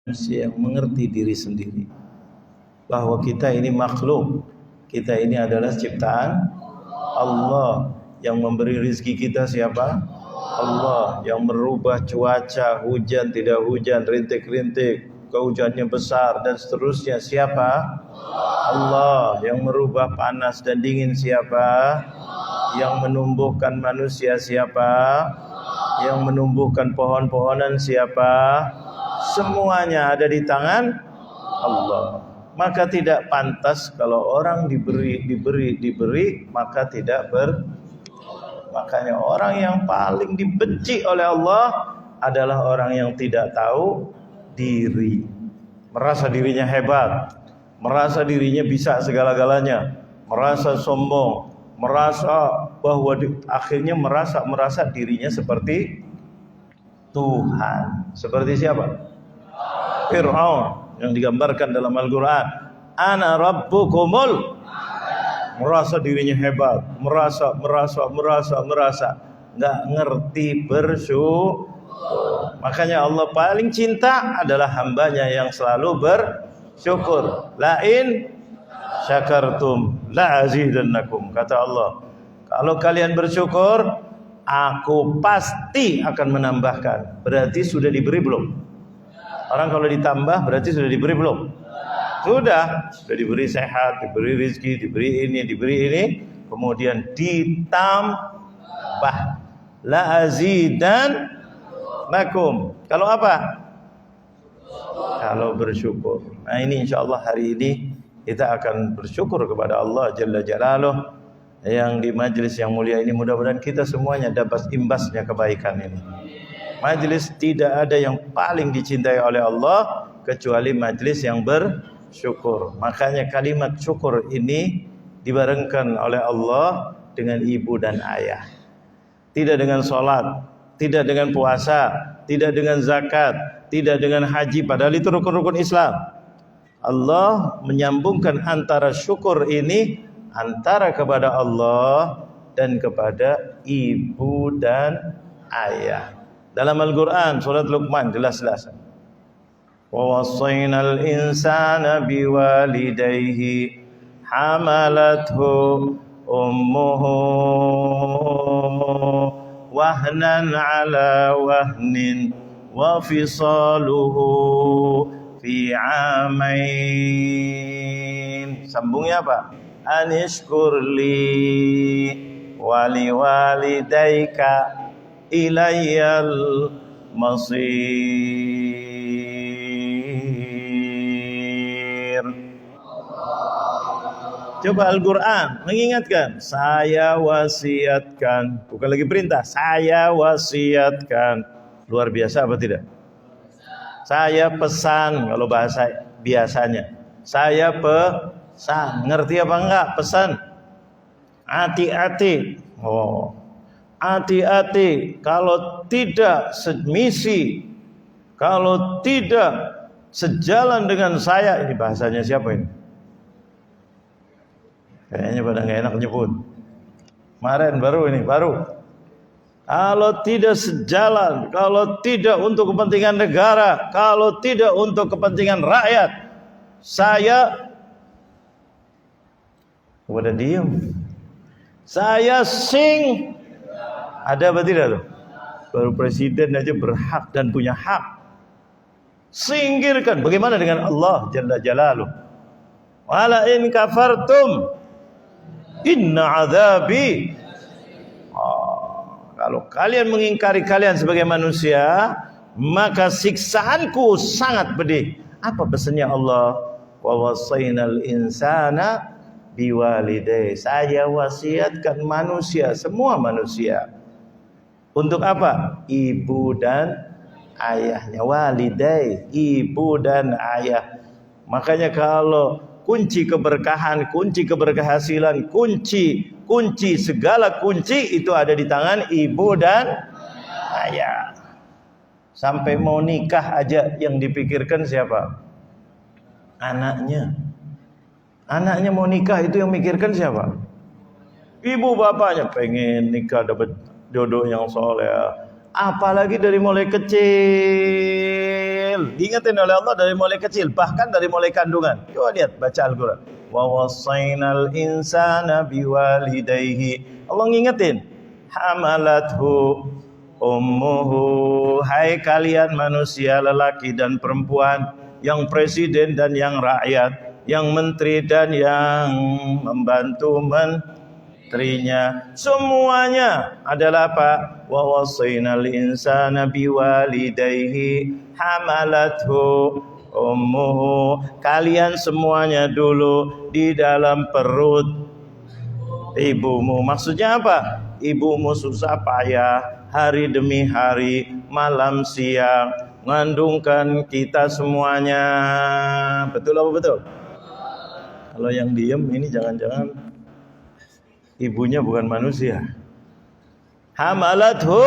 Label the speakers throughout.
Speaker 1: manusia yang mengerti diri sendiri bahwa kita ini makhluk, kita ini adalah ciptaan Allah. Yang memberi rezeki kita siapa? Allah. Yang merubah cuaca, hujan tidak hujan, rintik-rintik, kehujannya besar dan seterusnya siapa? Allah. Yang merubah panas dan dingin siapa? Yang menumbuhkan manusia siapa? Yang menumbuhkan pohon-pohonan siapa? Semuanya ada di tangan Allah. Maka tidak pantas kalau orang diberi, maka tidak makanya orang yang paling dibenci oleh Allah adalah orang yang tidak tahu diri. Merasa dirinya hebat, merasa dirinya bisa segala-galanya, merasa sombong, merasa bahwa akhirnya merasa dirinya seperti Tuhan. Seperti siapa? Fir'aun yang digambarkan dalam Al-Quran. Ana rabbukumul. Merasa dirinya hebat, merasa, nggak ngerti bersyukur. Makanya Allah paling cinta adalah hambanya yang selalu bersyukur. Lain syakartum la azidannakum, kata Allah. Kalau kalian bersyukur, aku pasti akan menambahkan. Berarti sudah diberi belum? Orang kalau ditambah berarti sudah diberi belum? Sudah diberi sehat, diberi rezeki, diberi ini, kemudian ditambah. La azidannakum. Kalau apa? Kalau bersyukur. Nah ini insyaallah hari ini kita akan bersyukur kepada Allah Jalla Jalaluh yang di majelis yang mulia ini. Mudah-mudahan kita semuanya dapat imbasnya kebaikan ini. Majelis tidak ada yang paling dicintai oleh Allah kecuali majelis yang bersyukur. Makanya kalimat syukur ini dibarengkan oleh Allah dengan ibu dan ayah. Tidak dengan sholat, tidak dengan puasa, tidak dengan zakat, tidak dengan haji, padahal itu rukun-rukun Islam. Allah menyambungkan antara syukur ini antara kepada Allah dan kepada ibu dan ayah. Dalam Al-Quran surat Luqman jelas-jelas. Wa wassaynal insana biwalidayhi hamalathu ummuhu wahnan ala wahnin wa fisaluhu fi amain. Sambungnya apa? Anishkurli wali walidayka ilayyal masir. Coba Al-Quran mengingatkan, saya wasiatkan, bukan lagi perintah, saya wasiatkan. Luar biasa apa tidak? Saya pesan, kalau bahasa biasanya saya pesan. Ngerti apa enggak pesan? Hati-hati. Oh, hati-hati kalau tidak semisi, kalau tidak sejalan dengan saya. Ini bahasanya siapa ini? Kayaknya pada nggak enak nyebut. Kemarin baru. Kalau tidak sejalan, kalau tidak untuk kepentingan negara, kalau tidak untuk kepentingan rakyat, saya udah diem. Saya sing. Ada apa tidak tuh? Baru presiden aja berhak dan punya hak. Singkirkan. Bagaimana dengan Allah Jalla Jalaluh? Wala in kafartum inna azabi. Kalau kalian mengingkari kalian sebagai manusia, maka siksaanku sangat pedih. Apa pesannya Allah? Wa wassaynal insana biwalidayhi. Saya wasiatkan manusia, semua manusia. Untuk apa? Ibu dan ayahnya. Walidai, ibu dan ayah. Makanya kalau kunci keberkahan, kunci keberhasilan, kunci segala kunci itu ada di tangan ibu dan ayah. Sampai mau nikah aja yang dipikirkan siapa? Anaknya. Anaknya mau nikah itu yang mikirkan siapa? Ibu bapaknya pengen nikah dapat jodoh yang soleh. Apalagi dari mulai kecil kecil, diingetin oleh Allah dari mulai kecil, bahkan dari mulai kandungan. Coba lihat, baca Al-Quran. Wa wassaynal insana biwalidayhi. Allah ngingetin, hamalathu ummuhu. Hai kalian manusia lelaki dan perempuan, yang presiden dan yang rakyat, yang menteri dan yang membantu menterinya, semuanya adalah apa? Wa wassaynal insana biwalidayhi hamalathu ummuhu. Kalian semuanya dulu di dalam perut ibumu. Maksudnya apa? Ibumu susah payah hari demi hari, malam siang, mengandungkan kita semuanya. Betul apa betul? Kalau yang diem ini jangan-jangan ibunya bukan manusia. Hamalathu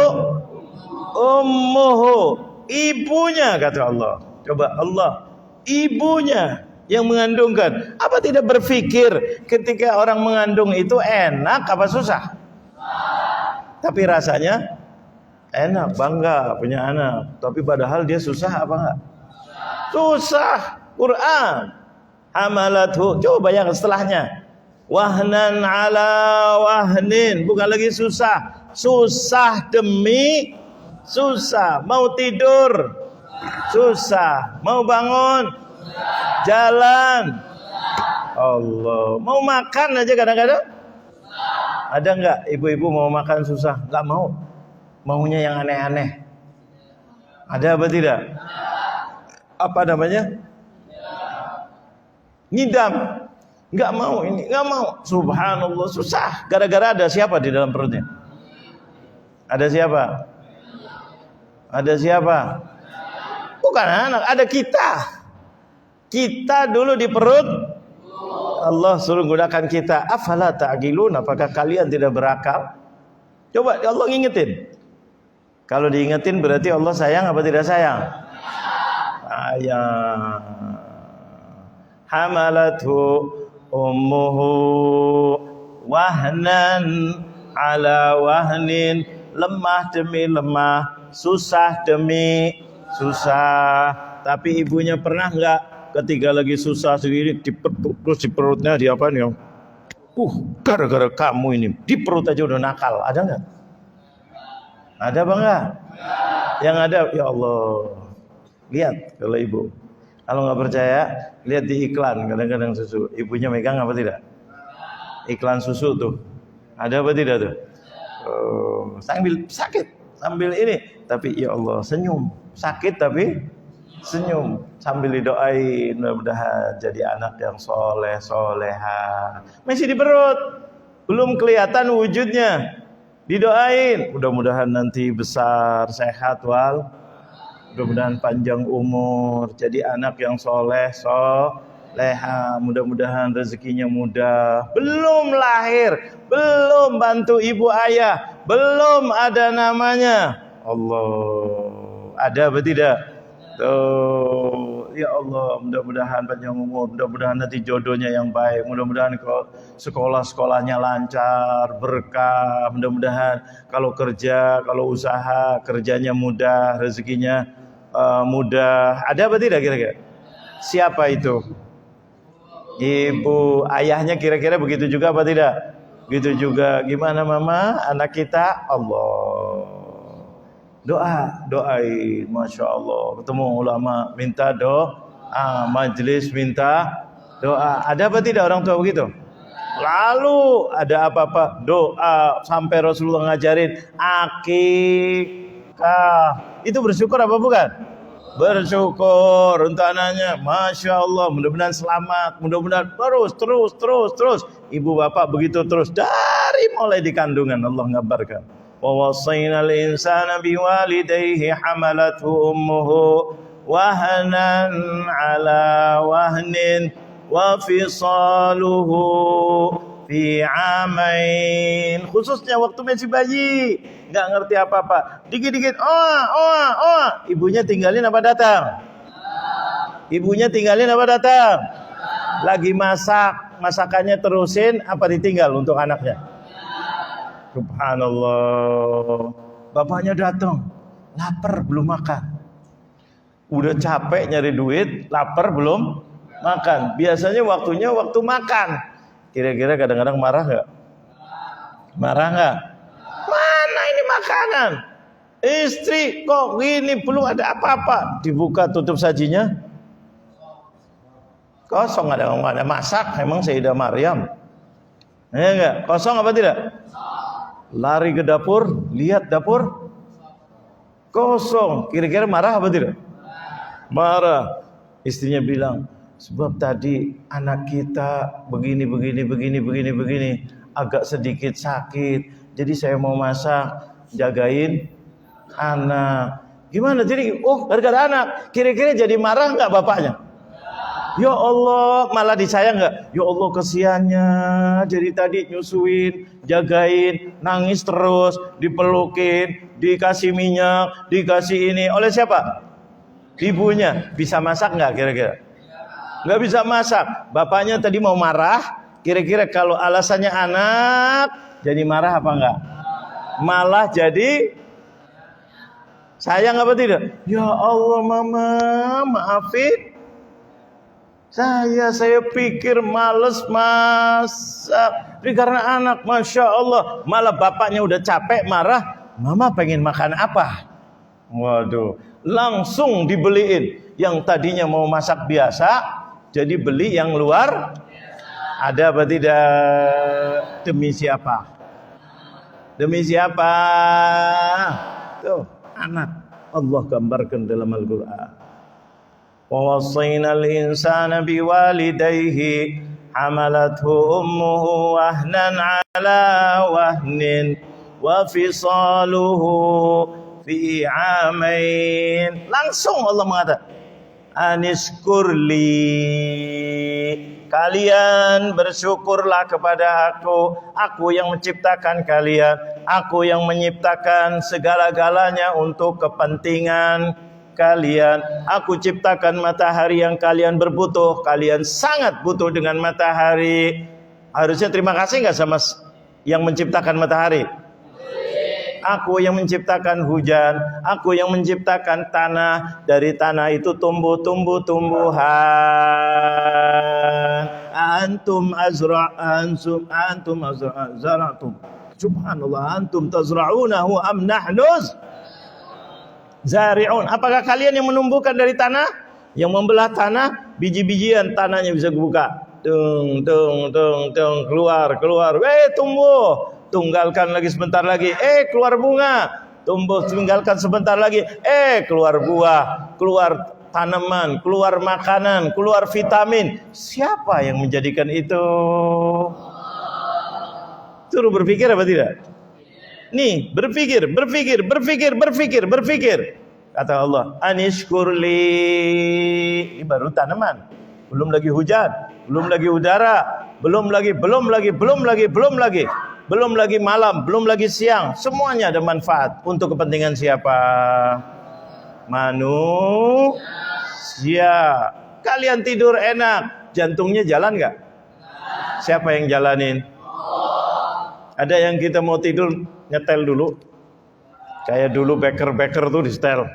Speaker 1: ummuhu, ibunya kata Allah. Coba Allah, ibunya yang mengandungkan. Apa tidak berpikir ketika orang mengandung itu enak apa susah? Tapi rasanya enak, bangga punya anak. Tapi padahal dia susah apa enggak? Susah. Quran. Hamalathu. Coba bayangkan setelahnya. Wahnan ala wahnin. Bukan lagi susah. Susah demi susah. Mau tidur susah. Mau bangun jalan. Allah. Mau makan aja kadang-kadang. Ada enggak ibu-ibu mau makan susah? Enggak mau. Maunya yang aneh-aneh. Ada apa tidak? Apa namanya? Ngidam. Enggak mau ini, enggak mau. Subhanallah, susah. Gara-gara ada siapa di dalam perutnya? Ada siapa? Ada siapa? Bukan anak, ada kita. Kita dulu di perut Allah suruh gunakan kita. Afala ta'qilun, apakah kalian tidak berakal? Coba Allah ngingetin. Kalau diingetin berarti Allah sayang apa tidak sayang? Sayang. Hamalathu ummuhu wahnan ala wahnin, lemah demi lemah, susah demi susah. Tapi ibunya pernah enggak ketika lagi susah sendiri terus di perutnya dia apa nih? Gara-gara kamu ini di perut aja udah nakal. Ada enggak? Ada apa enggak? Yang ada ya Allah. Lihat kalau ibu. Kalau nggak percaya, lihat di iklan kadang-kadang susu. Ibunya megang apa tidak? Iklan susu tuh. Ada apa tidak tuh? Sambil sakit, sambil ini. Tapi ya Allah, senyum. Sakit tapi senyum. Sambil didoain, mudah-mudahan jadi anak yang soleh, soleha. Masih di perut. Belum kelihatan wujudnya. Didoain. Mudah-mudahan nanti besar, sehat, mudah-mudahan panjang umur, jadi anak yang soleh, soleha. Mudah-mudahan rezekinya mudah. Belum lahir, belum bantu ibu ayah, belum ada namanya. Allah, ada apa tidak? Tuh, ya Allah, mudah-mudahan panjang umur, mudah-mudahan nanti jodohnya yang baik, mudah-mudahan kalau sekolah-sekolahnya lancar, berkah, mudah-mudahan kalau kerja, kalau usaha, kerjanya mudah, rezekinya mudah. Ada apa tidak kira-kira? Siapa itu? Ibu, ayahnya kira-kira begitu juga apa tidak? Begitu juga. Gimana mama? Anak kita? Allah. Doain, masya Allah. Ketemu ulama minta doa, majelis minta doa. Ada apa tidak orang tua begitu? Lalu ada apa-apa doa sampai Rasulullah ngajarin akikah. Itu bersyukur apa bukan? Bersyukur untuk anaknya. Masya Allah, mudah-mudahan selamat, mudah-mudahan terus. Ibu bapak begitu terus dari mulai di kandungan. Allah ngabarkan. Wa wassaynal insana biwalidayhi hamalathu ummuhu wahnan ala wahnin wa fisaluhu fi amain. Khususnya waktu masih bayi, nggak ngerti apa-apa, dikit-dikit ibunya tinggalin apa datang? Ibunya tinggalin apa datang? Lagi masakannya terusin apa ditinggal untuk anaknya? Subhanallah. Bapaknya datang, lapar belum makan. Udah capek nyari duit, lapar belum makan. Biasanya waktunya waktu makan. Kira-kira kadang-kadang marah nggak? Marah nggak? Mana ini makanan? Istri kok gini, belum ada apa-apa. Dibuka tutup sajinya kosong, ada masak. Emang Sayyidah Maryam? Ya enggak? Kosong apa tidak? Lari ke dapur, lihat dapur kosong. Kira-kira marah apa tidak? Marah. Istrinya bilang, sebab tadi anak kita begini, agak sedikit sakit. Jadi saya mau masak, jagain anak. Gimana jadi? Oh, gara-gara anak. Kira-kira jadi marah nggak bapaknya? Ya Allah, malah disayang nggak? Ya Allah, kesiannya. Jadi tadi nyusuin, jagain, nangis terus, dipelukin, dikasih minyak, dikasih ini. Oleh siapa? Ibunya. Bisa masak nggak kira-kira? Nggak bisa masak. Bapaknya tadi mau marah. Kira-kira kalau alasannya anak, jadi marah apa enggak? Malah jadi sayang apa tidak? Ya Allah mama, maafin saya pikir males masak. Tapi karena anak, Masya Allah, malah bapaknya udah capek marah. Mama pengen makan apa? Waduh, langsung dibeliin. Yang tadinya mau masak biasa, jadi beli yang luar. Ada apa tidak? Demi siapa? Demi siapa? Tuh, anak. Allah gambarkan dalam Al-Quran. Wa wasainal insana biwalidayhi hamalathu ummuhu wahnan ala wahnin wa fisaluhu fi amain. Langsung Allah mengatakan, aniskurli, kalian bersyukurlah kepada aku yang menciptakan kalian, aku yang menciptakan segala-galanya untuk kepentingan kalian. Aku ciptakan matahari yang kalian berbutuh, kalian sangat butuh dengan matahari. Harusnya terima kasih nggak sama yang menciptakan matahari? Aku yang menciptakan hujan, aku yang menciptakan tanah, dari tanah itu tumbuh-tumbuhan. Antum azra'tum. Subhanallah, antum tazra'unahu am nahnuz zari'un. Apakah kalian yang menumbuhkan dari tanah? Yang membelah tanah, biji-bijian tanahnya bisa buka. Keluar. Tumbuh. Tunggalkan lagi sebentar lagi. Keluar bunga. Tumbuh, tinggalkan sebentar lagi. Keluar buah. Keluar tanaman. Keluar makanan. Keluar vitamin. Siapa yang menjadikan itu? Suruh berpikir apa tidak? Nih, berpikir. Kata Allah, anishkurli. Ini baru tanaman. Belum lagi hujan, belum lagi udara, belum lagi malam, belum lagi siang. Semuanya ada manfaat. Untuk kepentingan siapa? Manusia. Kalian tidur enak, jantungnya jalan nggak? Siapa yang jalanin? Ada yang kita mau tidur nyetel dulu. Kayak dulu beker tuh di setel.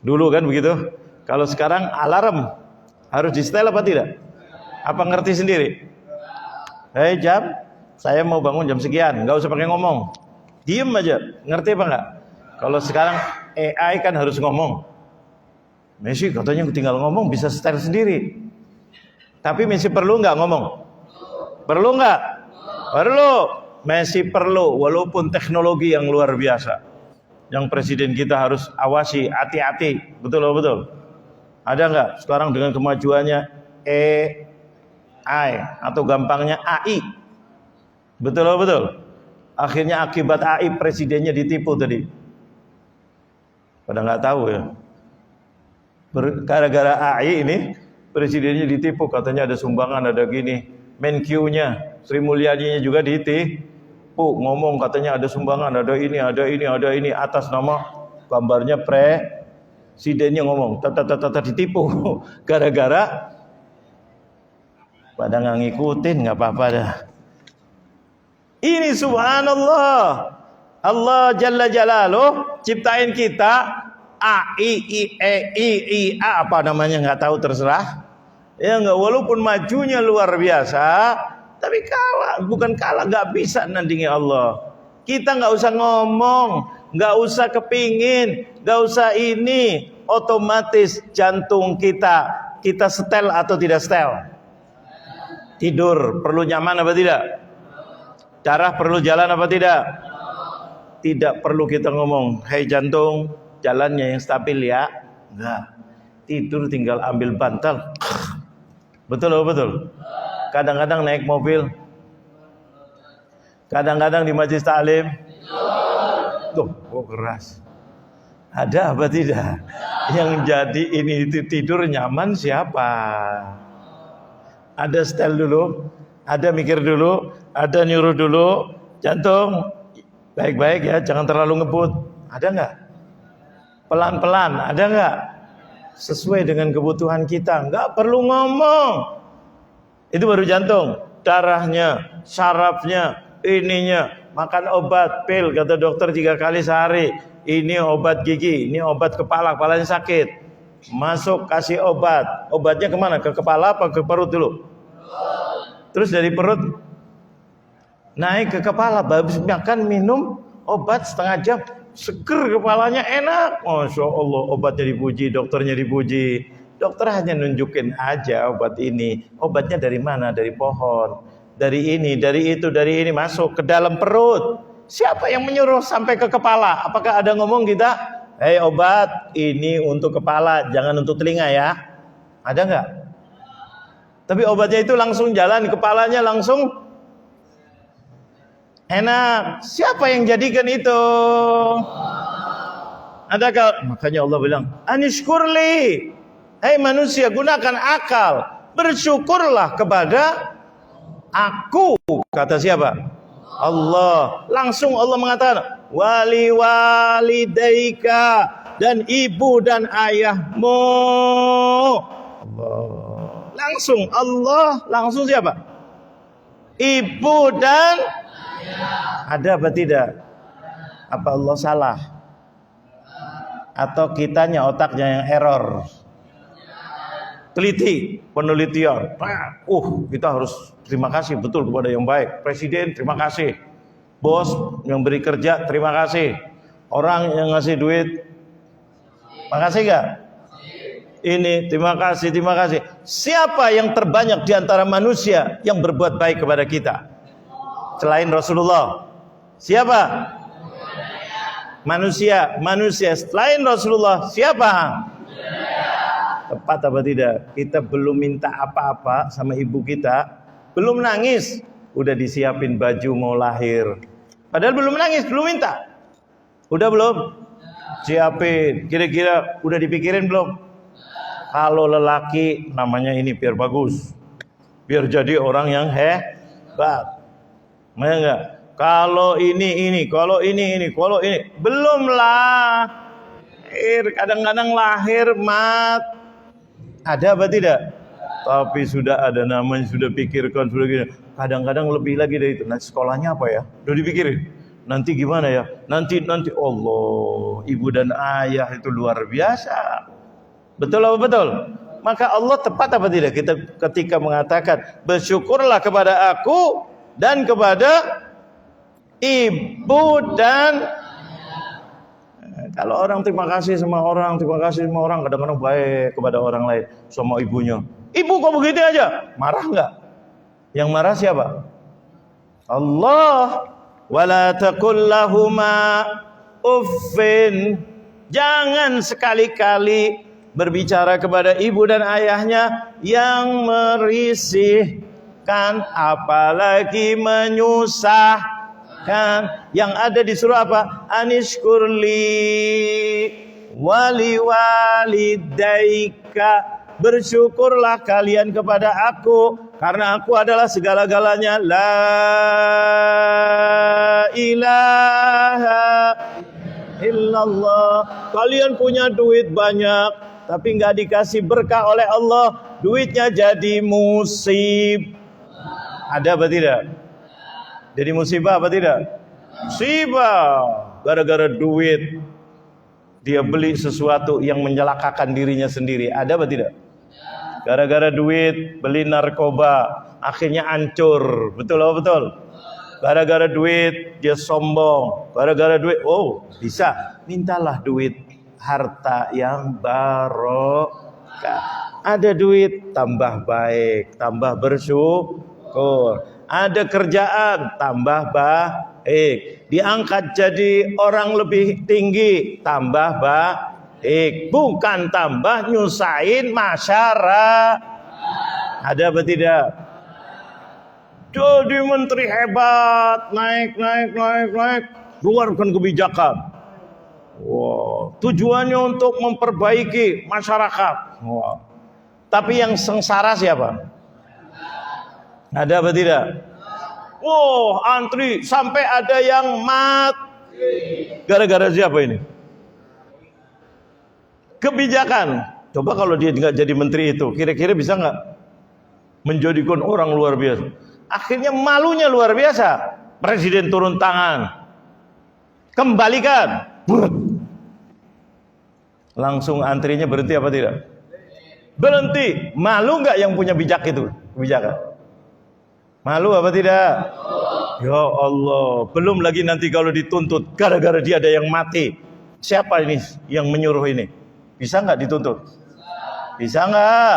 Speaker 1: Dulu kan begitu. Kalau sekarang alarm harus di setel apa tidak? Apa ngerti sendiri? Jam, saya mau bangun jam sekian, nggak usah pakai ngomong. Diem aja, ngerti apa nggak? Kalau sekarang AI kan harus ngomong. Messi katanya tinggal ngomong bisa setel sendiri. Tapi Messi perlu nggak ngomong? Perlu nggak? Perlu. Messi perlu, walaupun teknologi yang luar biasa. Yang presiden kita harus awasi, hati-hati, betul. Ada nggak sekarang dengan kemajuannya AI atau gampangnya AI? Betul. Akhirnya akibat AI presidennya ditipu tadi. Pada nggak tahu ya. Gara-gara AI ini presidennya ditipu, katanya ada sumbangan, ada gini. Menkyu-nya, Sri Mulyani juga ditipu. Ngomong katanya ada sumbangan, ada ini, atas nama gambarnya presidennya ngomong, ditipu. Gara-gara pada nggak ngikutin, nggak apa-apa dah. Ini subhanallah, Allah Jalla Jalaluh ciptain kita, A, I, apa namanya nggak tahu, terserah. Ya nggak, walaupun majunya luar biasa, tapi kalah, bukan kalah, nggak bisa nandingi Allah. Kita nggak usah ngomong, nggak usah kepingin, nggak usah ini, otomatis jantung kita setel atau tidak setel? Tidur perlu nyaman apa tidak? Darah perlu jalan apa tidak? Tidak perlu kita ngomong, hei jantung, jalannya yang stabil ya. Enggak. Tidur tinggal ambil bantal. Betul apa betul? Kadang-kadang naik mobil, kadang-kadang di majelis taklim. Tuh, kok keras. Ada apa tidak? Yang jadi ini itu tidur nyaman siapa? Ada setel dulu, ada mikir dulu, ada nyuruh dulu. Jantung, baik-baik ya, jangan terlalu ngebut. Ada nggak? Pelan-pelan, ada nggak? Sesuai dengan kebutuhan kita, nggak perlu ngomong. Itu baru jantung. Darahnya, sarafnya, ininya, makan obat pil kata dokter 3 kali sehari. Ini obat gigi, ini obat kepala, kepalanya sakit. Masuk kasih obat. Obatnya kemana? Ke kepala apa ke perut dulu? Terus dari perut naik ke kepala. Habis makan minum obat setengah jam, seger kepalanya, enak. Masya Allah, obatnya dipuji, dokternya dipuji. Dokter hanya nunjukin aja obat ini. Obatnya dari mana? Dari pohon, dari ini, dari itu, dari ini, masuk ke dalam perut. Siapa yang menyuruh sampai ke kepala? Apakah ada ngomong kita, hei obat ini untuk kepala, jangan untuk telinga ya? Ada nggak? Tapi obatnya itu langsung jalan, kepalanya langsung enak. Siapa yang jadikan itu? Adakah? Makanya Allah bilang, anishkurli, hei manusia, gunakan akal, bersyukurlah kepada aku. Kata siapa? Allah. Langsung Allah mengatakan, wali walidaika, dan ibu dan ayahmu. Allah. Langsung Allah, langsung siapa? Ibu dan ada apa tidak? Apa Allah salah? Atau kitanya otaknya yang error? Teliti, penelitian. Kita harus terima kasih betul kepada yang baik. Presiden terima kasih. Bos yang beri kerja terima kasih. Orang yang ngasih duit, makasih gak? Ini terima kasih, terima kasih. Siapa yang terbanyak di antara manusia yang berbuat baik kepada kita selain Rasulullah? Siapa? Manusia selain Rasulullah siapa? Tepat apa tidak? Kita belum minta apa-apa sama ibu kita, belum nangis, udah disiapin baju mau lahir. Padahal belum nangis, belum minta. Udah belum? Siapin. Kira-kira udah dipikirin belum? Kalau lelaki namanya ini biar bagus, biar jadi orang yang hebat. Mana enggak? Kalau ini, kalau ini, belum lahir. Kadang-kadang lahir mat. Ada apa tidak? Tapi sudah ada namanya, sudah pikirkan, sudah gini. Kadang-kadang lebih lagi dari itu. Nanti sekolahnya apa ya? Udah dipikirin. Nanti gimana ya? Nanti Allah, ibu dan ayah itu luar biasa. Betul apa betul? Maka Allah tepat apa tidak kita ketika mengatakan bersyukurlah kepada aku dan kepada ibu dan kalau orang terima kasih sama orang, kadang-kadang baik kepada orang lain sama ibunya. Ibu kok begitu aja? Marah enggak? Yang marah siapa? Allah. Wala taqul lahuma uffin. Jangan sekali-kali berbicara kepada ibu dan ayahnya yang merisihkan, apalagi menyusahkan. Yang ada disuruh apa? Anishkurli wali walidaika, bersyukurlah kalian kepada aku karena aku adalah segala-galanya. La ilaha illallah. Kalian punya duit banyak tapi nggak dikasih berkah oleh Allah, duitnya jadi musibah. Ada apa tidak? Jadi musibah apa tidak? Musibah gara-gara duit. dia beli sesuatu yang mencelakakan dirinya sendiri. Ada apa tidak? Gara-gara duit beli narkoba, akhirnya hancur. Betul apa betul? Gara-gara duit dia sombong. Gara-gara duit, oh bisa, mintalah duit harta yang barokah. Ada duit tambah baik, tambah bersyukur. Ada kerjaan tambah baik. Diangkat jadi orang lebih tinggi, tambah baik. Bukan tambah nyusahin masyarakat. Ada apa tidak? Jadi menteri hebat, naik, keluarkan kebijakan. Wow, tujuannya untuk memperbaiki masyarakat. Wow. Tapi yang sengsara siapa? Ada apa tidak? Wow, antri sampai ada yang mati. Gara-gara siapa ini? Kebijakan. Coba kalau dia nggak jadi menteri itu, kira-kira bisa nggak menjadikan orang luar biasa? Akhirnya malunya luar biasa. Presiden turun tangan, kembalikan. Langsung antrinya berhenti apa tidak? Berhenti. Malu nggak yang punya bijak itu kebijakan? Malu apa tidak? Ya Allah. Belum lagi nanti kalau dituntut gara-gara dia ada yang mati. Siapa ini yang menyuruh ini? Bisa nggak dituntut? Bisa nggak?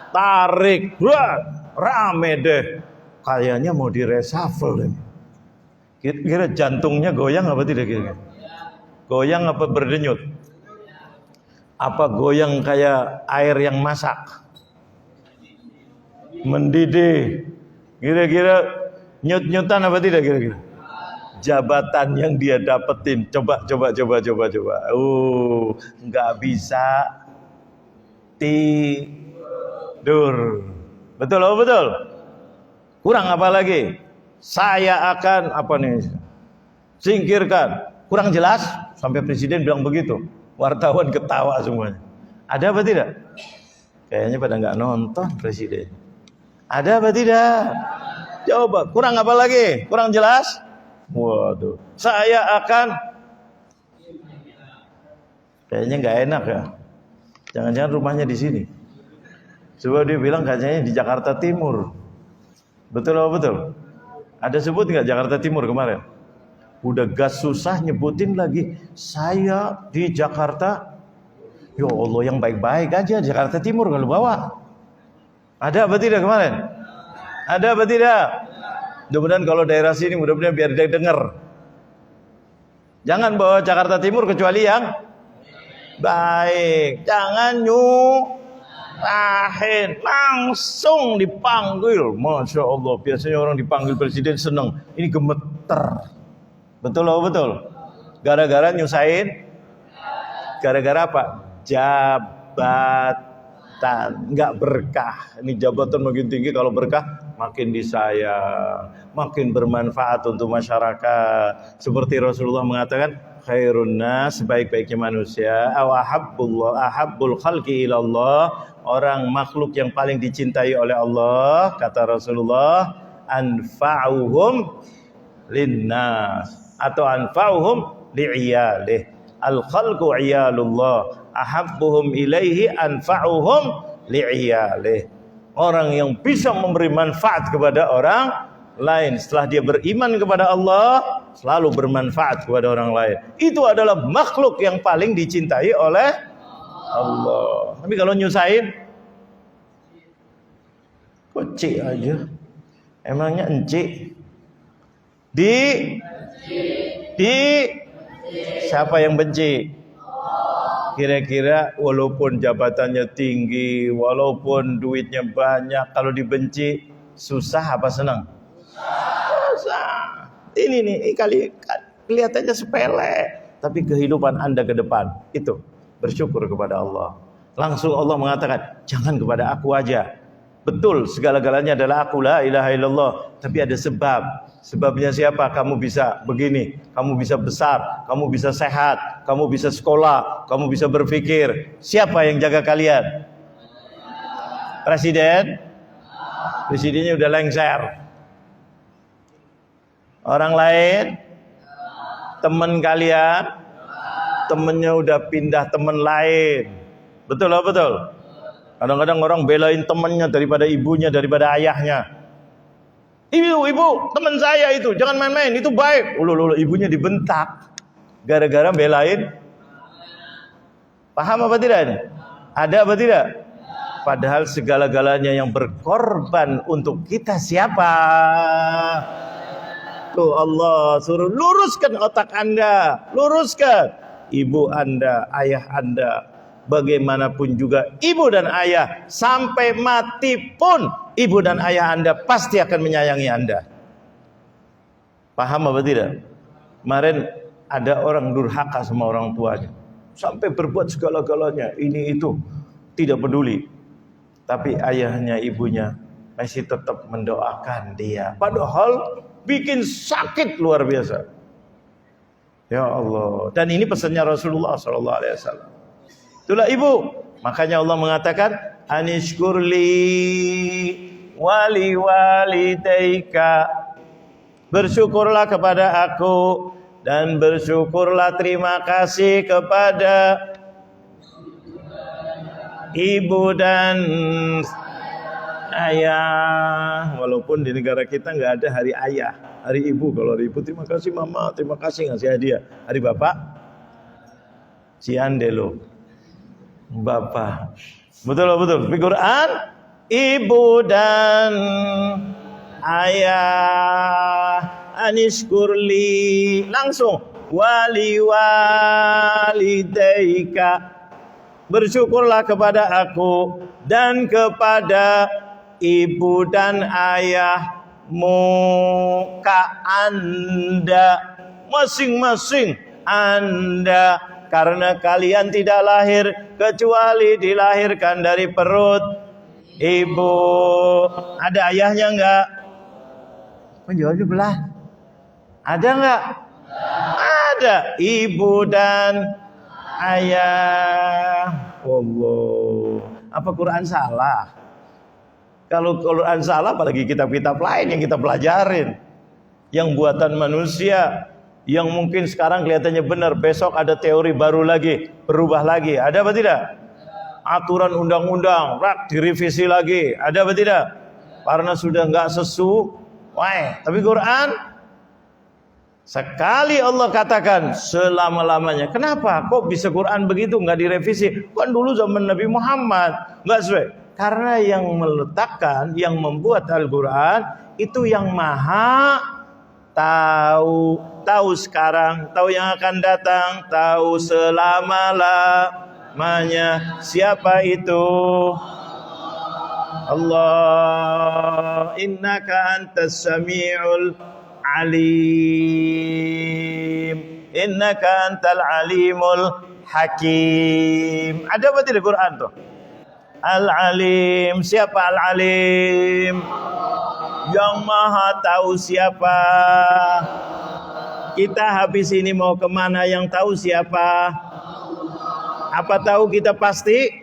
Speaker 1: Tarik. Wah, rame deh. Kayaknya mau direshuffle ini. Kira-kira jantungnya goyang apa tidak kira-kira? Goyang apa berdenyut? Apa goyang kayak air yang masak? Mendidih. Kira-kira nyut-nyutan apa tidak kira-kira? Jabatan yang dia dapetin. Coba. Nggak bisa tidur. Betul apa betul? Kurang apa lagi? Saya akan apa nih? Singkirkan. Kurang jelas? Sampai presiden bilang begitu. Wartawan ketawa semuanya. Ada apa tidak? Kayaknya pada nggak nonton presiden. Ada apa tidak? Coba, kurang apa lagi? Kurang jelas? Waduh. Saya akan. Kayaknya nggak enak ya. Jangan-jangan rumahnya di sini. Coba dia bilang kayaknya di Jakarta Timur. Betul apa betul? Ada sebut nggak Jakarta Timur kemarin? Udah gas susah nyebutin lagi. Saya di Jakarta. Ya Allah, yang baik-baik aja Jakarta Timur kalau bawa. Ada apa tidak kemarin? Ada apa tidak? Mudah-mudahan kalau daerah sini mudah-mudahan biar dia dengar. Jangan bawa Jakarta Timur kecuali yang baik. Jangan nyusahin, langsung dipanggil. Masya Allah, biasanya orang dipanggil presiden senang. Ini gemeter. Betul loh, betul. Gara-gara nyusahin. Gara-gara apa? Jabatan. Enggak berkah. Ini jabatan makin tinggi, kalau berkah makin disayang, makin bermanfaat untuk masyarakat. Seperti Rasulullah mengatakan, khairun nas, sebaik-baiknya manusia, ahabbul khalqi ilallah, orang makhluk yang paling dicintai oleh Allah, kata Rasulullah, anfa'uhum linnas, atau anfa'uhum li'iyalih. Al-khalqu iyalullah, ahabbuhum ilaihi anfa'uhum li'iyalih. Orang yang bisa memberi manfaat kepada orang lain setelah dia beriman kepada Allah, selalu bermanfaat kepada orang lain. Itu adalah makhluk yang paling dicintai oleh Allah. Tapi kalau nyusahin, kocik aja. Emangnya encik? Di siapa yang benci? Kira-kira walaupun jabatannya tinggi, walaupun duitnya banyak, kalau dibenci susah apa senang? Susah. Ini nih kelihatannya sepele, tapi kehidupan Anda ke depan itu bersyukur kepada Allah. Langsung Allah mengatakan, jangan kepada aku aja. Betul, segala-galanya adalah aku, la ilaha illallah. Tapi ada sebab. Sebabnya siapa? Kamu bisa begini, kamu bisa besar, kamu bisa sehat, kamu bisa sekolah, kamu bisa berpikir. Siapa yang jaga kalian? Presiden? Presidennya udah lengser. Orang lain? Teman kalian? temennya udah pindah temen lain. Betul lah, betul. Kadang-kadang orang belain temennya daripada ibunya, daripada ayahnya. Ibu, teman saya itu, jangan main-main, itu baik. Ibunya dibentak gara-gara belain. Paham apa tidak ini? Ada apa tidak? Padahal segala-galanya yang berkorban untuk kita siapa? Tuh Allah suruh luruskan otak Anda, luruskan. Ibu Anda, ayah Anda, bagaimanapun juga ibu dan ayah, sampai mati pun ibu dan ayah Anda pasti akan menyayangi Anda. Paham apa tidak? Kemarin ada orang durhaka sama orang tuanya, sampai berbuat segala-galanya, ini itu, tidak peduli. Tapi ayahnya, ibunya masih tetap mendoakan dia, padahal bikin sakit luar biasa. Ya Allah. Dan ini pesannya Rasulullah SAW. Itulah ibu. Makanya Allah mengatakan, anishkurli wali walidayka. Bersyukurlah kepada aku dan bersyukurlah, terima kasih kepada ibu dan ayah. Walaupun di negara kita nggak ada hari ayah, hari ibu. Kalau hari ibu, terima kasih mama, terima kasih ngasih hadiah. Hari bapak, ciande lo, bapak. Betul. Di Quran, ibu dan ayah, anishkurli, langsung wali walidayka, bersyukurlah kepada aku dan kepada ibu dan ayahmu, ka Anda, masing-masing Anda, karena kalian tidak lahir kecuali dilahirkan dari perut ibu. Ada ayahnya enggak? Menjawabnya belah. Ada enggak? Ada. Ibu dan ayah. Allah. Apa Quran salah? Kalau Quran salah, apalagi kitab-kitab lain yang kita pelajarin, yang buatan manusia, yang mungkin sekarang kelihatannya benar, besok ada teori baru lagi, berubah lagi. Ada apa tidak? Aturan undang-undang direvisi lagi. Ada apa tidak? Karena sudah enggak sesuai. Tapi Quran, sekali Allah katakan selama-lamanya. Kenapa? Kok bisa Quran begitu nggak direvisi? Kan dulu zaman Nabi Muhammad nggak sesuai. Karena yang meletakkan, yang membuat Al-Quran itu yang maha tahu. Tahu sekarang, tahu yang akan datang, tahu selama-lamanya. Siapa itu? Allah. Innaka antas sami'ul alim, innaka antal alimul hakim. Ada apa tidak Quran tuh? Al-alim. Siapa al-alim? Yang maha tahu siapa. Kita habis ini mau kemana, yang tahu siapa? Apa tahu kita pasti?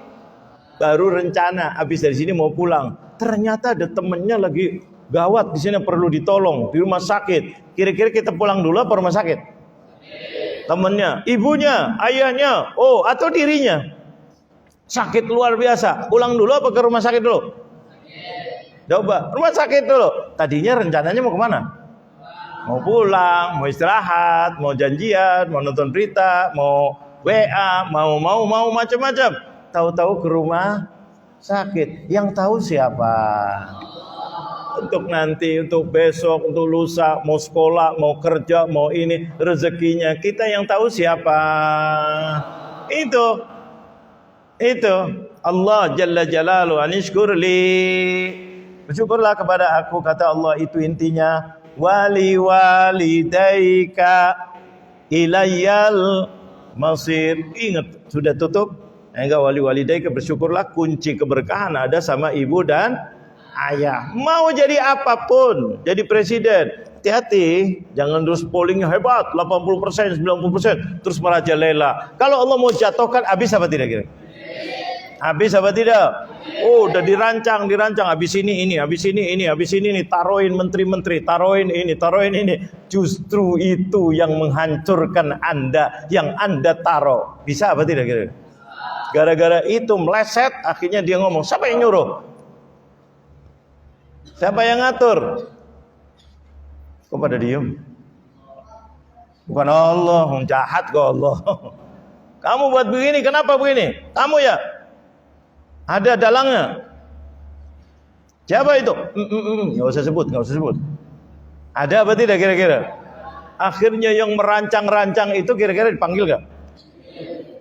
Speaker 1: Baru rencana habis dari sini mau pulang, ternyata ada temennya lagi gawat di sini, perlu ditolong di rumah sakit. Kira-kira kita pulang dulu apa rumah sakit? Temennya, ibunya, ayahnya, atau dirinya sakit luar biasa, pulang dulu apa ke rumah sakit dulu? Coba, rumah sakit dulu. Tadinya rencananya mau kemana? Mau pulang, mau istirahat, mau janjian, mau nonton berita, mau WA, mau macam-macam. Tahu-tahu ke rumah sakit. Yang tahu siapa? Untuk nanti, untuk besok, untuk lusa, mau sekolah, mau kerja, mau ini, rezekinya kita yang tahu siapa? Itu Allah Jalla Jalaluhu. Anishkurli, bersyukurlah kepada aku, kata Allah. Itu intinya. Wali walidayka ilayyal masir. Ingat, sudah tutup. Enggak, wali walidayka, bersyukurlah, kunci keberkahan ada sama ibu dan ayah. Mau jadi apapun, jadi presiden, hati-hati, jangan terus pollingnya hebat, 80%, 90%, terus merajalela. Kalau Allah mau jatuhkan, habis apa tidak kira? Habis apa tidak? Oh, udah dirancang. Habis ini, habis ini nih, taruhin menteri-menteri, taruhin ini. Justru itu yang menghancurkan Anda, yang Anda taruh. Bisa apa tidak kira-kira? Gara-gara itu meleset, akhirnya dia ngomong, siapa yang nyuruh? Siapa yang ngatur? Kok pada diem? Bukan Allah, jahat kok Allah. Kamu buat begini, kenapa begini? Kamu ya? Ada dalangnya. Siapa itu? Nggak usah sebut. Ada apa tidak kira-kira? Akhirnya yang merancang-rancang itu kira-kira dipanggil gak?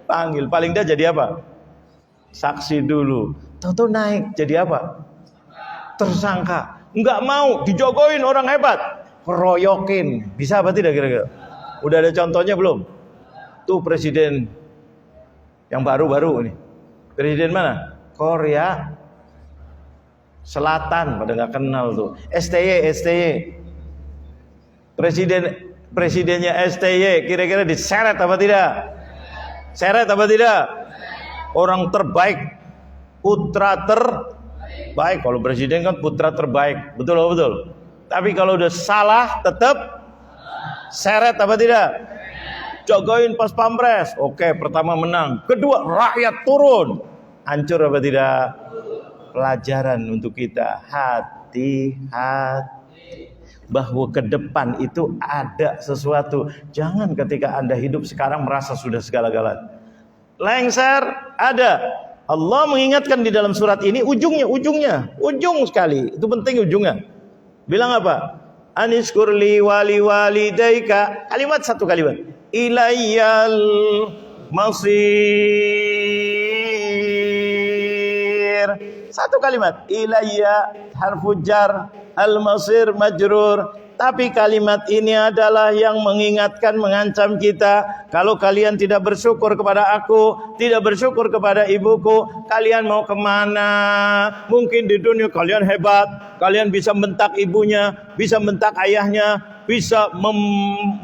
Speaker 1: Panggil. Paling dia jadi apa? Saksi dulu. Tahu-tahu naik jadi apa? Tersangka. Nggak mau, dijogoin orang hebat. Keroyokin. Bisa apa tidak kira-kira? Udah ada contohnya belum? Tuh presiden yang baru-baru ini. Presiden mana? Korea Selatan, pada nggak kenal tuh. STY. Presidennya STY kira-kira diseret apa tidak? Seret apa tidak? Orang terbaik, putra terbaik. Kalau presiden kan putra terbaik, betul. Tapi kalau udah salah tetap seret apa tidak? Jogoin pas pampres. Oke, pertama menang. Kedua, rakyat turun. Hancur apa tidak? Pelajaran untuk kita. Hati-hati. Bahwa ke depan itu ada sesuatu. Jangan ketika Anda hidup sekarang merasa sudah segala-galanya. Lengser, ada. Allah mengingatkan di dalam surat ini ujung sekali. Itu penting ujungnya. Bilang apa? Aniskurli walidaika. Satu kalimat. Ilayyal masir. Satu kalimat. Ilayya harfu jar, al-masir majrur. Tapi kalimat ini adalah yang mengingatkan, mengancam kita. Kalau kalian tidak bersyukur kepada aku, tidak bersyukur kepada ibuku, kalian mau kemana? Mungkin di dunia kalian hebat, kalian bisa bentak ibunya, bisa bentak ayahnya, bisa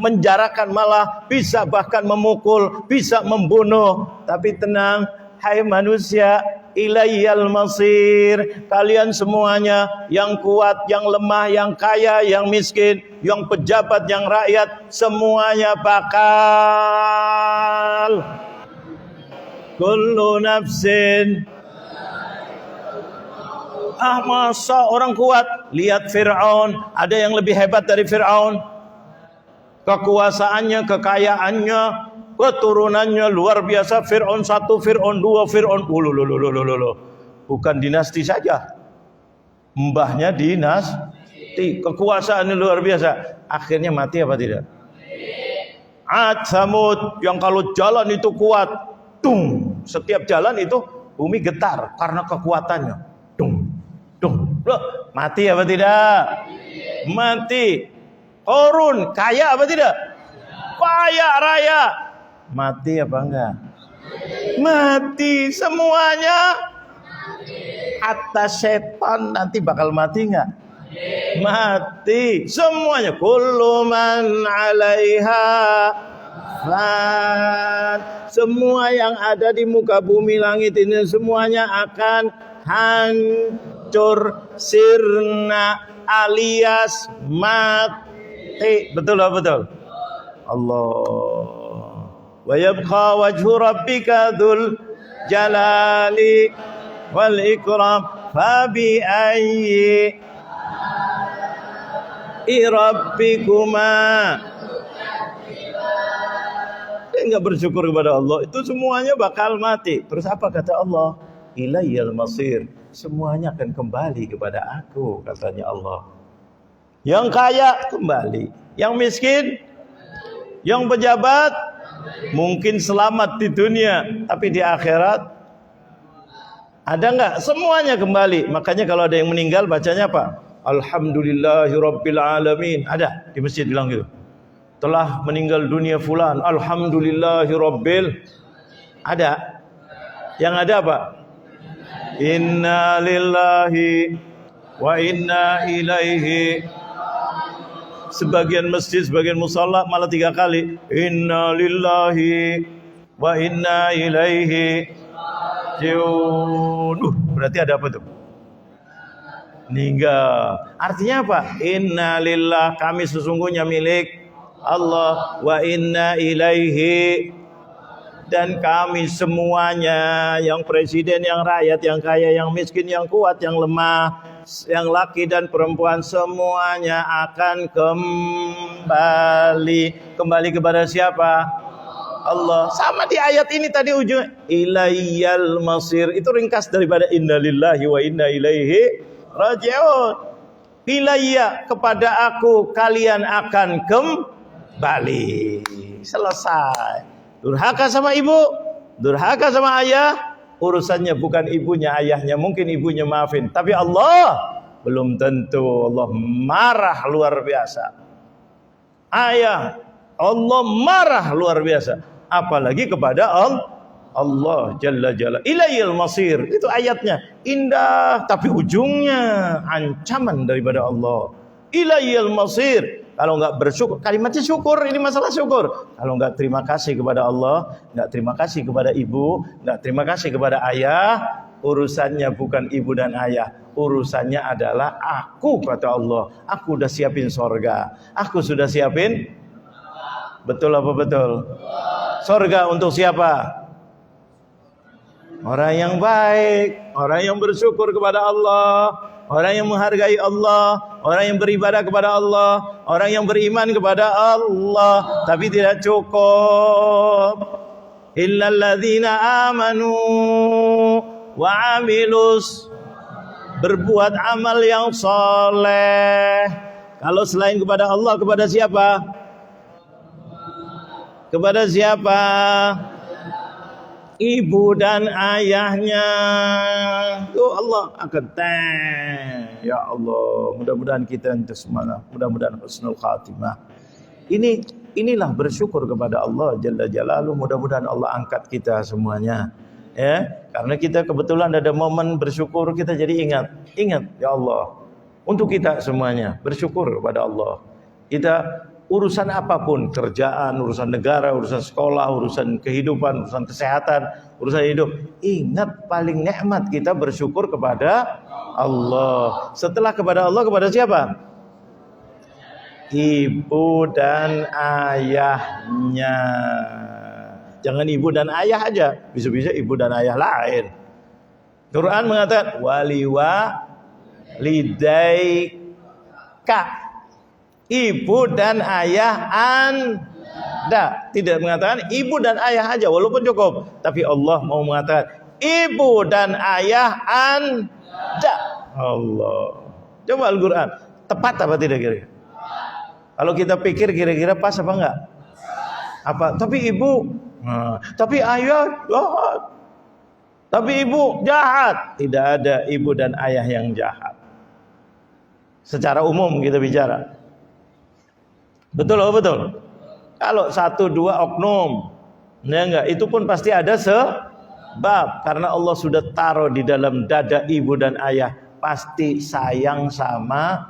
Speaker 1: menjarakan malah, bisa bahkan memukul, bisa membunuh. Tapi tenang, hai manusia, ilayyal masir. Kalian semuanya, yang kuat, yang lemah, yang kaya, yang miskin, yang pejabat, yang rakyat, semuanya bakal kullu nafsin. Masa orang kuat? Lihat Fir'aun. Ada yang lebih hebat dari Fir'aun? Kekuasaannya, kekayaannya, keturunannya luar biasa. Fir'aun 1, Fir'aun 2, Fir'aun bukan dinasti saja, mbahnya dinasti, kekuasaannya luar biasa. Akhirnya mati apa tidak? Ad, Samud, yang kalau jalan itu kuat, setiap jalan itu bumi getar karena kekuatannya. Loh, mati apa tidak? Mati. Korun, kaya apa tidak? Kaya raya. Mati apa enggak? Mati semuanya. Atas setan nanti bakal mati enggak? Mati semuanya. Kullu man 'alaiha fan. Semua yang ada di muka bumi langit ini semuanya akan hancur sirna alias mati. Betul lah, betul. Allah. Wa yabqa wajhu rabbika dzul jalali wal ikram fa bi ayyi rabbikuma. Enggak bersyukur kepada Allah, itu semuanya bakal mati. Terus apa kata Allah? Ilayyal masir. Semuanya akan kembali kepada aku, katanya Allah. Yang kaya kembali, yang miskin, yang pejabat mungkin selamat di dunia, tapi di akhirat ada enggak? Semuanya kembali. Makanya kalau ada yang meninggal bacanya apa? Alhamdulillahirabbil alamin. Ada di masjid bilang gitu. Telah meninggal dunia fulan, alhamdulillahirabbil. Ada. Yang ada apa? Inna lillahi wa inna ilaihi. Sebagian masjid, sebagian musalla malah 3 kali. Inna lillahi wa inna ilaihi. rajiun. Berarti ada apa tuh? Meninggal. Artinya apa? Inna lillah, kami sesungguhnya milik Allah, wa inna ilaihi, dan kami semuanya, yang presiden, yang rakyat, yang kaya, yang miskin, yang kuat, yang lemah, yang laki dan perempuan, semuanya akan kembali kepada siapa? Allah. Sama di ayat ini tadi ujung ilayyal masir, itu ringkas daripada innalillahi wa inna ilaihi raji'un. Ilayya, kepada aku kalian akan kembali. Selesai. Durhaka sama ibu, durhaka sama ayah, urusannya bukan ibunya, ayahnya. Mungkin ibunya maafin, tapi Allah belum tentu. Allah marah luar biasa. Ayah, Allah marah luar biasa. Apalagi kepada Allah Jalla Jalla. Ilayil masir, itu ayatnya indah, tapi ujungnya ancaman daripada Allah. Ilayil masir. Kalau enggak bersyukur, kalimatnya syukur, ini masalah syukur. Kalau enggak terima kasih kepada Allah, enggak terima kasih kepada ibu, enggak terima kasih kepada ayah, urusannya bukan ibu dan ayah, urusannya adalah aku, kata Allah. Aku udah siapin sorga, aku sudah siapin. Betul apa betul? Sorga untuk siapa? Orang yang baik, orang yang bersyukur kepada Allah, orang yang menghargai Allah, orang yang beribadah kepada Allah, orang yang beriman kepada Allah. Tapi tidak cukup. Illal ladzina amanu wa amilus, berbuat amal yang soleh. Kalau selain kepada Allah, kepada siapa? Kepada siapa? Ibu dan ayahnya. Tuh Allah akan ya Allah, mudah-mudahan kita itu semangat, mudah-mudahan husnul khatimah. Inilah bersyukur kepada Allah Jalla Jalaluhu. Mudah-mudahan Allah angkat kita semuanya, ya. Karena kita kebetulan ada momen bersyukur, kita jadi ingat ya Allah, untuk kita semuanya bersyukur kepada Allah. Kita urusan apapun, kerjaan, urusan negara, urusan sekolah, urusan kehidupan, urusan kesehatan, urusan hidup, ingat paling nikmat kita bersyukur kepada Allah. Setelah kepada Allah, kepada siapa? Ibu dan ayahnya. Jangan ibu dan ayah aja, bisa-bisa ibu dan ayah lain. Quran mengatakan waliwa lidaika, ibu dan ayah Anda. Tidak mengatakan ibu dan ayah aja, walaupun cukup. Tapi Allah mau mengatakan ibu dan ayah Anda. Allah. Coba Al-Quran, tepat apa tidak kira-kira? Kalau kita pikir kira-kira pas apa enggak? Apa? Tapi ibu, tapi ayah jahat. Tapi ibu jahat. Tidak ada ibu dan ayah yang jahat. Secara umum kita bicara. Betul atau betul? Kalau 1-2 oknum, ya enggak, itu pun pasti ada sebab. Karena Allah sudah taruh di dalam dada ibu dan ayah, pasti sayang sama,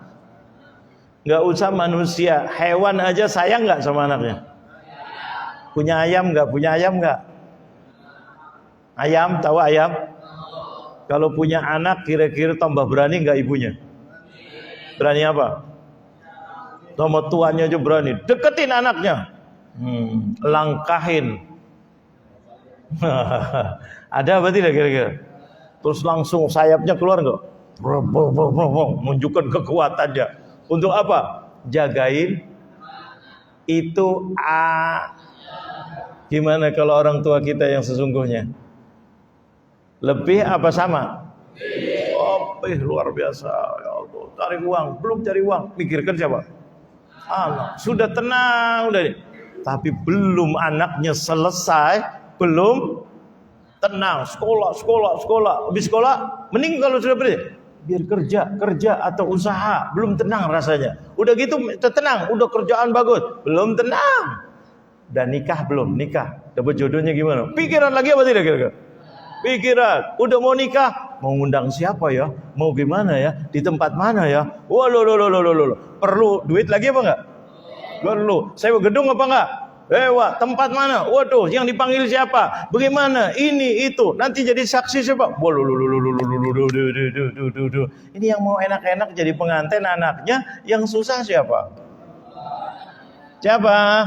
Speaker 1: enggak usah manusia, hewan aja sayang enggak sama anaknya? Punya ayam enggak? Punya ayam enggak? Ayam, tahu ayam? Kalau punya anak kira-kira tambah berani enggak ibunya? Berani apa? Sama tuannya aja berani, deketin anaknya, langkahin. Ada apa tidak kira-kira? Terus langsung sayapnya keluar enggak? Menunjukkan kekuatannya. Untuk apa? Jagain itu. Gimana kalau orang tua kita yang sesungguhnya? Lebih apa sama? Luar biasa. Ya Allah, cari uang, belum cari uang, mikirkan siapa? Allah, sudah tenang, udah. Tapi belum anaknya selesai, belum tenang. Sekolah. Habis sekolah, mending kalau sudah berhenti, biar kerja atau usaha. Belum tenang rasanya. Udah gitu tenang, udah kerjaan bagus, belum tenang. Dan nikah belum, dapat jodohnya gimana? Pikiran lagi apa tidak kira-kira? Pikiran, udah mau nikah, mau ngundang siapa ya? Mau gimana ya? Di tempat mana ya? Wah, lo. Perlu duit lagi apa enggak? Perlu. Sewa gedung apa enggak? Wah, tempat mana? Waduh, yang dipanggil siapa? Bagaimana? Ini, itu. Nanti jadi saksi siapa? Ini yang mau enak-enak jadi pengantin anaknya, yang susah siapa? Siapa?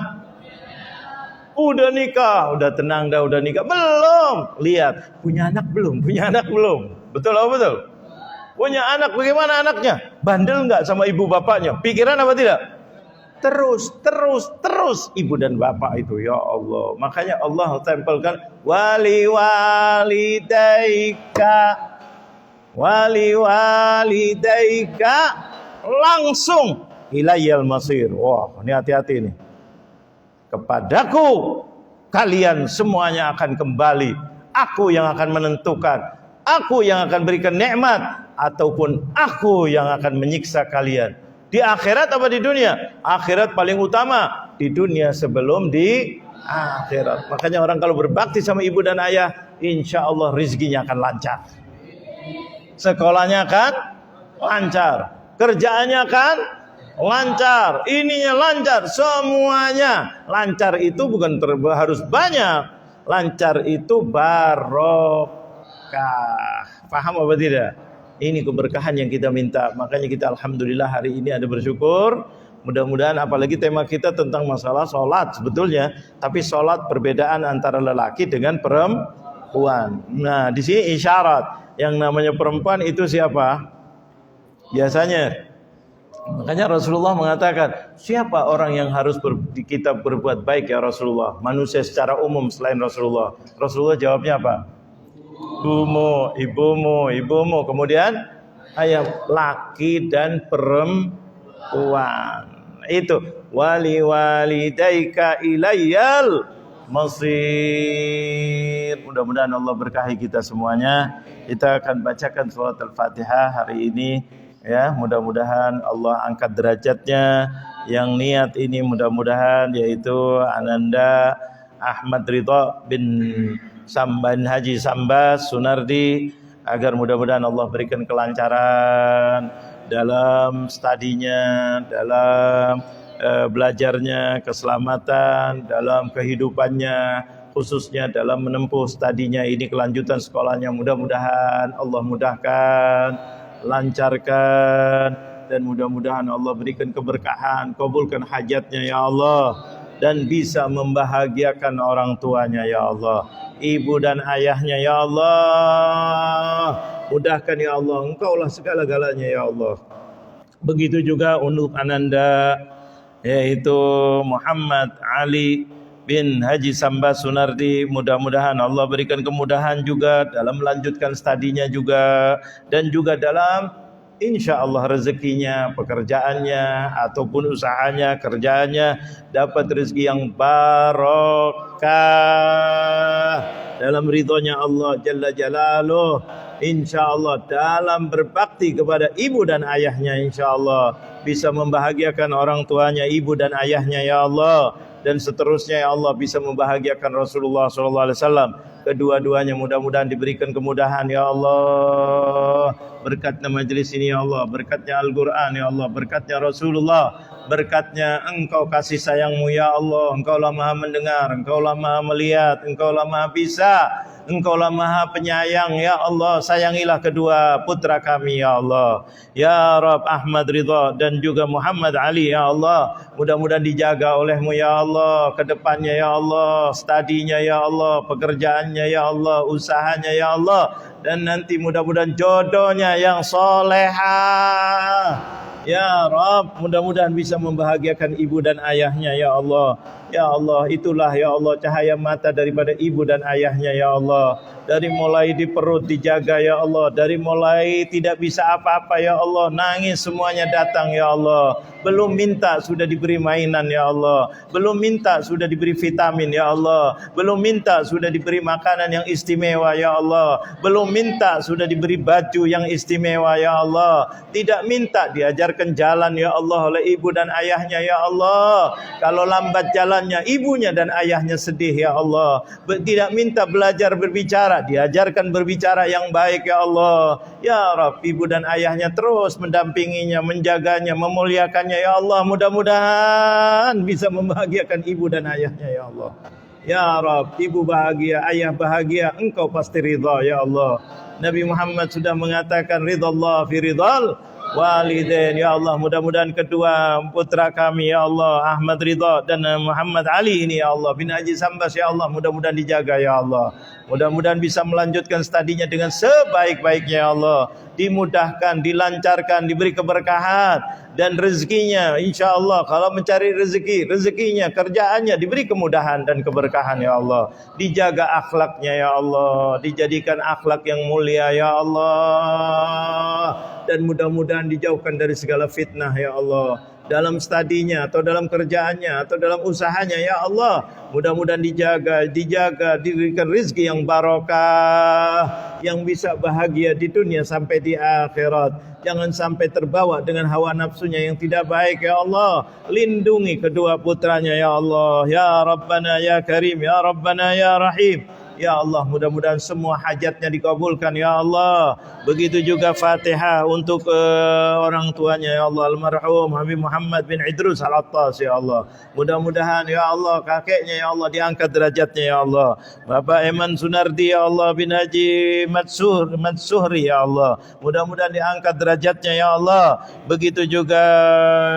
Speaker 1: Udah nikah, udah tenang dah, udah nikah. Belum. Lihat, punya anak belum? Punya anak belum? Betul apa betul? Punya anak, bagaimana anaknya? Bandel nggak sama ibu bapaknya? Pikiran apa tidak? Terus ibu dan bapak itu, ya Allah. Makanya Allah tempelkan wali walidaika langsung ilayal masir. Wah, ini hati-hati nih. Kepadaku kalian semuanya akan kembali. Aku yang akan menentukan. Aku yang akan berikan nikmat ataupun aku yang akan menyiksa kalian. Di akhirat apa di dunia? Akhirat paling utama. Di dunia sebelum di akhirat. Makanya orang kalau berbakti sama ibu dan ayah, insya Allah rizkinya akan lancar. Sekolahnya akan lancar. Kerjaannya akan lancar. Ininya lancar. Semuanya. Lancar itu bukan harus banyak. Lancar itu barokah. Paham apa tidak? Ini keberkahan yang kita minta. Makanya kita alhamdulillah hari ini ada bersyukur. Mudah-mudahan, apalagi tema kita tentang masalah sholat sebetulnya. Tapi sholat perbedaan antara lelaki dengan perempuan. Nah, di sini isyarat. Yang namanya perempuan itu siapa? Biasanya. Makanya Rasulullah mengatakan, siapa orang yang harus kita berbuat baik ya Rasulullah? Manusia secara umum selain Rasulullah. Rasulullah jawabnya apa? Ibumu. Kemudian ayam laki dan perempuan. Itu walidaika ilayyal masir. Mudah-mudahan Allah berkahi kita semuanya. Kita akan bacakan surat Al-Fatihah hari ini. Ya, mudah-mudahan Allah angkat derajatnya. Yang niat ini mudah-mudahan yaitu Ananda Ahmad Ridha bin Samban Haji Sambas Sunardi, agar mudah-mudahan Allah berikan kelancaran dalam studinya, dalam belajarnya, keselamatan dalam kehidupannya, khususnya dalam menempuh studinya ini, kelanjutan sekolahnya. Mudah-mudahan Allah mudahkan, lancarkan, dan mudah-mudahan Allah berikan keberkahan, kabulkan hajatnya ya Allah, dan bisa membahagiakan orang tuanya ya Allah, ibu dan ayahnya ya Allah. Mudahkan ya Allah, Engkaulah segala-galanya ya Allah. Begitu juga untuk Ananda yaitu Muhammad Ali bin Haji Sambas Sunardi, mudah-mudahan Allah berikan kemudahan juga dalam melanjutkan studinya juga, dan juga dalam insya Allah rezekinya, pekerjaannya ataupun usahanya, kerjaannya dapat rezeki yang barokah dalam ridhonya Allah Jalla Jalaluh. Insya Allah dalam berbakti kepada ibu dan ayahnya, insya Allah bisa membahagiakan orang tuanya, ibu dan ayahnya ya Allah, dan seterusnya ya Allah bisa membahagiakan Rasulullah SAW. Kedua-duanya mudah-mudahan diberikan kemudahan ya Allah. Berkatnya majelis ini ya Allah, berkatnya Al-Quran ya Allah, berkatnya Rasulullah, berkatnya Engkau kasih sayangmu ya Allah. Engkaulah maha mendengar, Engkaulah maha melihat, Engkaulah maha bisa, Engkaulah maha penyayang ya Allah. Sayangilah kedua putra kami ya Allah, ya Rabb Ahmad Ridha dan juga Muhammad Ali ya Allah. Mudah-mudahan dijaga olehmu ya Allah ke depannya ya Allah, studinya ya Allah, pekerjaannya ya Allah, usahanya ya Allah, dan nanti mudah-mudahan jodohnya yang solehah ya Rabb. Mudah-mudahan bisa membahagiakan ibu dan ayahnya ya Allah. Ya Allah, itulah ya Allah cahaya mata daripada ibu dan ayahnya ya Allah. Dari mulai di perut dijaga ya Allah, dari mulai tidak bisa apa-apa ya Allah, nangis semuanya datang ya Allah. Belum minta sudah diberi mainan ya Allah, belum minta sudah diberi vitamin ya Allah, belum minta sudah diberi makanan yang istimewa ya Allah, belum minta sudah diberi baju yang istimewa ya Allah, tidak minta diajarkan jalan ya Allah oleh ibu dan ayahnya ya Allah. Kalau lambat jalan jalannya ibunya dan ayahnya sedih ya Allah. Tidak minta belajar berbicara, diajarkan berbicara yang baik ya Allah. Ya Rabb, ibu dan ayahnya terus mendampinginya, menjaganya, memuliakannya ya Allah. Mudah-mudahan bisa membahagiakan ibu dan ayahnya ya Allah. Ya Rabb, ibu bahagia, ayah bahagia, engkau pasti ridha ya Allah. Nabi Muhammad sudah mengatakan ridallah fi ridal walidain. Ya Allah, mudah-mudahan kedua putra kami ya Allah, Ahmad Ridha dan Muhammad Ali ini ya Allah bin Haji Sambas ya Allah, mudah-mudahan dijaga ya Allah. Mudah-mudahan bisa melanjutkan studinya dengan sebaik-baiknya ya Allah. Dimudahkan, dilancarkan, diberi keberkahan dan rezekinya insyaallah kalau mencari rezekinya, kerjaannya diberi kemudahan dan keberkahan ya Allah. Dijaga akhlaknya ya Allah, dijadikan akhlak yang mulia ya Allah, dan mudah-mudahan dijauhkan dari segala fitnah ya Allah, dalam studinya atau dalam kerjaannya atau dalam usahanya ya Allah. Mudah-mudahan dijaga, diberikan rezeki yang barokah, yang bisa bahagia di dunia sampai di akhirat. Jangan sampai terbawa dengan hawa nafsunya yang tidak baik ya Allah. Lindungi kedua putranya ya Allah. Ya Rabbana ya Karim, ya Rabbana ya Rahim. Ya Allah, mudah-mudahan semua hajatnya dikabulkan ya Allah. Begitu juga Fatihah untuk orang tuanya ya Allah, almarhum Habib Muhammad bin Idrus Al-Attas ya Allah. Mudah-mudahan ya Allah kakeknya ya Allah diangkat derajatnya ya Allah. Bapak Eman Sunardi ya Allah bin Haji Matsuhri ya Allah. Mudah-mudahan diangkat derajatnya ya Allah. Begitu juga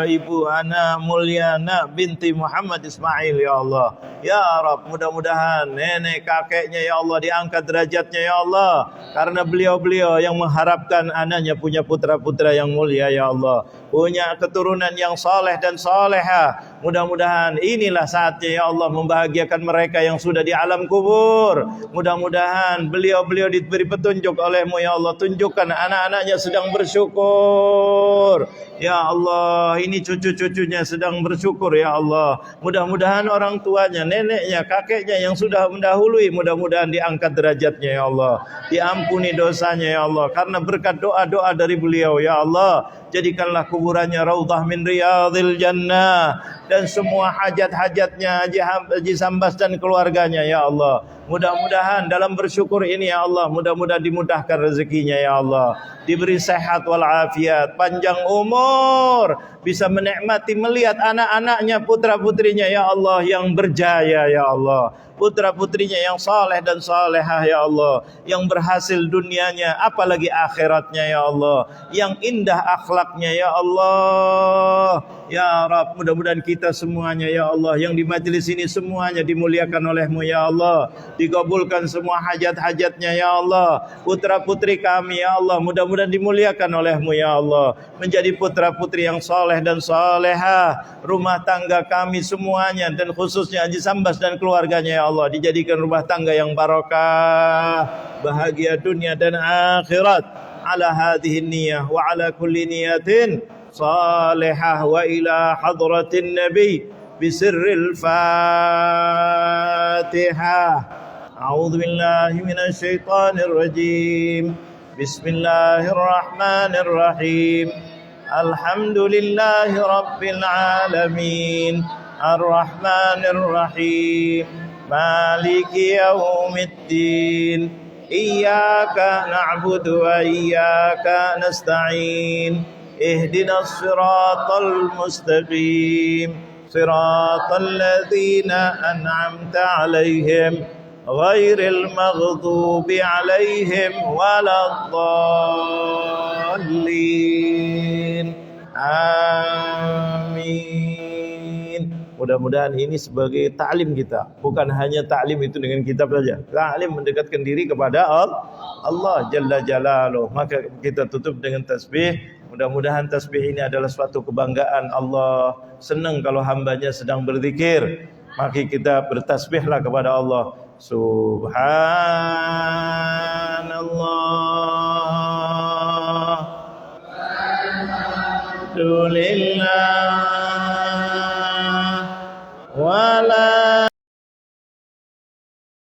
Speaker 1: Ibu Ana Mulyana binti Muhammad Ismail ya Allah. Ya Rabb, mudah-mudahan nenek kakeknya ya Allah diangkat derajatnya ya Allah, karena beliau-beliau yang mengharapkan anaknya punya putra-putra yang mulia ya Allah, punya keturunan yang saleh dan salehah. Mudah-mudahan inilah saatnya ya Allah membahagiakan mereka yang sudah di alam kubur. Mudah-mudahan beliau-beliau diberi petunjuk oleh-Mu ya Allah, tunjukkan anak-anaknya sedang bersyukur ya Allah, ini cucu-cucunya sedang bersyukur ya Allah. Mudah-mudahan orang tuanya, neneknya, kakeknya yang sudah mendahului, mudah-mudahan diangkat derajatnya ya Allah, diampuni dosanya ya Allah, karena berkat doa-doa dari beliau ya Allah. Jadikanlah kuburannya raudhah min riyadhil jannah, dan semua hajat-hajatnya Haji Sambas dan keluarganya ya Allah. Mudah-mudahan dalam bersyukur ini ya Allah, mudah-mudahan dimudahkan rezekinya ya Allah, diberi sehat walafiat, panjang umur, bisa menikmati melihat anak-anaknya, putra-putrinya ya Allah yang berjaya ya Allah, putra-putrinya yang saleh dan salehah ya Allah, yang berhasil dunianya apalagi akhiratnya ya Allah, yang indah akhlaknya ya Allah. Ya Rabb, mudah-mudahan kita semuanya ya Allah yang di majelis ini semuanya dimuliakan oleh-Mu ya Allah, dikabulkan semua hajat-hajatnya ya Allah. Putra-putri kami ya Allah mudah-mudahan dimuliakan oleh-Mu ya Allah, menjadi putra-putri yang saleh dan salehah. Rumah tangga kami semuanya dan khususnya Haji Sambas dan keluarganya ya Allah dijadikan rumah tangga yang barokah, bahagia dunia dan akhirat. Ala hadhihi niyyah wa ala kulli niyatin salihah wa ila hadratin nabi bisirril fatihah. A'udzu billahi minasy syaithanir rajim. Bismillahirrahmanirrahim. Alhamdulillahi rabbil alamin. Arrahmanir rahim. Maliki yaumiddin. Iyyaka na'budu wa iyyaka nasta'in. Ihdinas siratal mustaqim, siratal ladzina an'amta 'alaihim ghairil maghdubi 'alaihim waladdallin. Amin. Mudah-mudahan ini sebagai ta'lim kita, bukan hanya ta'lim itu dengan kitab saja. Ta'lim mendekatkan diri kepada Allah Jalla Jalaluh. Maka kita tutup dengan tasbih. Mudah-mudahan tasbih ini adalah suatu kebanggaan. Allah senang kalau hambanya sedang berzikir. Maka kita bertasbihlah kepada Allah. Subhanallah, alhamdulillah, wala